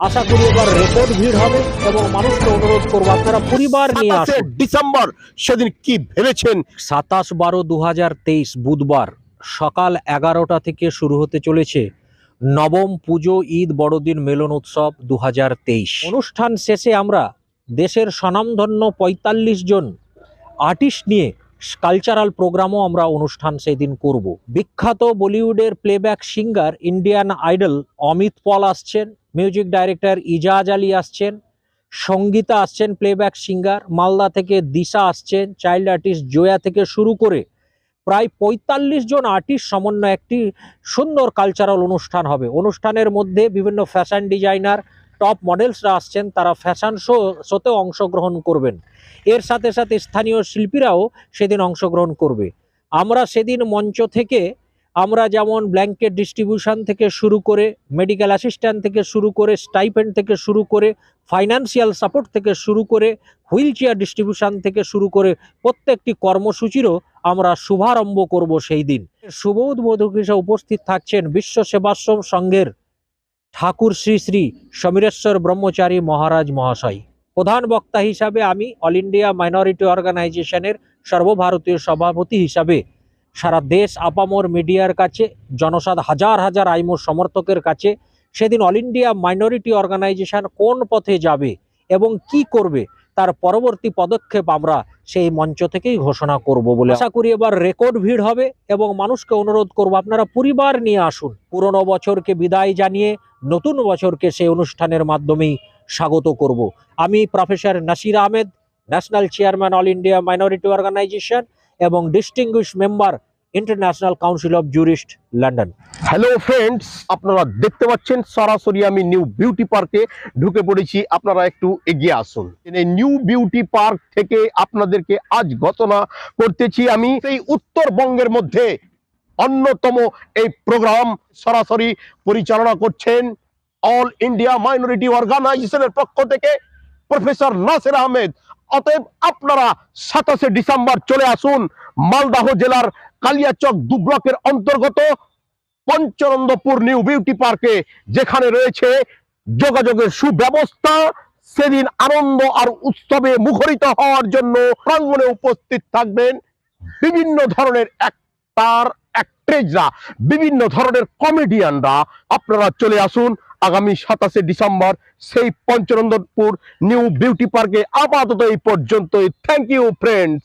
আশা করি এবার রেকর্ড ভিড় হবে এবং মানুষকে অনুরোধ করবো আপনারা পরিবার নিয়ে 27 আসুন। ডিসেম্বর সেদিন কি ভেবেছেন? 27/12/2023 বুধবার সকাল 11টা থেকে শুরু হতে চলেছে নবম পুজো ঈদ বড়দিন মিলন উৎসব 2023। অনুষ্ঠান শেষে আমরা দেশের স্বনামধন্য 45 জন আর্টিস্ট নিয়ে কালচারাল প্রোগ্রামও আমরা অনুষ্ঠান সেদিন করব। বিখ্যাত বলিউডের playback singer Indian Idol Amit Paul আসছেন, মিউজিক ডাইরেক্টর ইজাজ আলী আসছেন, সঙ্গীতা আসছেন প্লেব্যাক সিঙ্গার, মালদা থেকে দিশা আসছেন, চাইল্ড আর্টিস্ট জয়া থেকে শুরু করে প্রায় 45 জন আর্টিস্ট সমন্বয়ে একটি সুন্দর কালচারাল অনুষ্ঠান হবে। অনুষ্ঠানের মধ্যে বিভিন্ন ফ্যাশন ডিজাইনার, টপ মডেলসরা আসছেন, তারা ফ্যাশন শোতেও অংশগ্রহণ করবেন। এর সাথে সাথে স্থানীয় শিল্পীরাও সেদিন অংশগ্রহণ করবে। আমরা সেদিন মঞ্চ থেকে আমরা যেমন ব্ল্যাঙ্কেট ডিস্ট্রিবিউশন থেকে শুরু করে, মেডিকেল অ্যাসিস্ট্যান্ট থেকে শুরু করে, স্টাইপেন্ড থেকে শুরু করে, ফাইন্যান্সিয়াল সাপোর্ট থেকে শুরু করে, হুইল চেয়ার ডিস্ট্রিবিউশন থেকে শুরু করে প্রত্যেকটি কর্মসূচিরও আমরা শুভারম্ভ করব সেই দিন। শুভ উদ্বোধক হিসেবে উপস্থিত থাকছেন বিশ্ব সেবাশ্রম সংঘের ঠাকুর শ্রী শ্রী সমীরেশ্বর ব্রহ্মচারী মহারাজ মহাশয়। প্রধান বক্তা হিসাবে আমি অল ইন্ডিয়া মাইনরিটি অর্গানাইজেশনের সর্বভারতীয় সভাপতি হিসাবে সারা দেশ আপামর মিডিয়ার কাছে, হাজার হাজার আইমো সমর্থকের কাছে সেদিন অল ইন্ডিয়া মাইনরিটি অর্গানাইজেশন কোন পথে যাবে এবং কি করবে তার পরবর্তী পদক্ষেপ আমরা সেই মঞ্চ থেকেই ঘোষণা করব বলে আশা করি এবার রেকর্ড ভিড় হবে এবং মানুষকে অনুরোধ করব আপনারা পরিবার নিয়ে আসুন। পুরনো বছরকে বিদায় জানিয়ে নতুন বছরকে সেই অনুষ্ঠানের মাধ্যমেই স্বাগত করব। আমি professor Nasir Ahmed, national chairman All India Minority Organisation এবং distinguish member International Council of Jurist London. Hello friends, আপনারা দেখতে পাচ্ছেন সরাসরি আমি নিউ বিউটি পার্কে ঢুকে পড়েছি। আপনারা একটু এগিয়ে আসুন। এই নিউ বিউটি পার্ক থেকে আপনাদেরকে আজ ঘোষণা করতেছি আমি সেই উত্তরবঙ্গের মধ্যে অন্যতম এই প্রোগ্রাম সরাসরি পরিচালনা করছেন অল ইন্ডিয়া মাইনরিটি অর্গানাইজেশনের পক্ষ থেকে প্রফেসর নাসির আহমেদ। অতএব আপনারা 27 ডিসেম্বর চলে আসুন মালদহ জেলার কালিয়াচক 2 ব্লকের অন্তর্গত পঞ্চনন্দপুর নিউ বিউটি পার্কে, যেখানে রয়েছে যোগাযোগের সুব্যবস্থা। সেদিন আনন্দ আর উৎসবে মুখরিত হওয়ার জন্য প্রাঙ্গণে উপস্থিত থাকবেন বিভিন্ন ধরনের অ্যাক্টর, অ্যাক্ট্রেসরা, বিভিন্ন ধরনের কমেডিয়ানরা। আপনারা চলে আসুন আগামী 27 ডিসেম্বর সেই পঞ্চনন্দপুর নিউ বিউটি পার্কে। আপাতত এই পর্যন্তই। Thank you friends.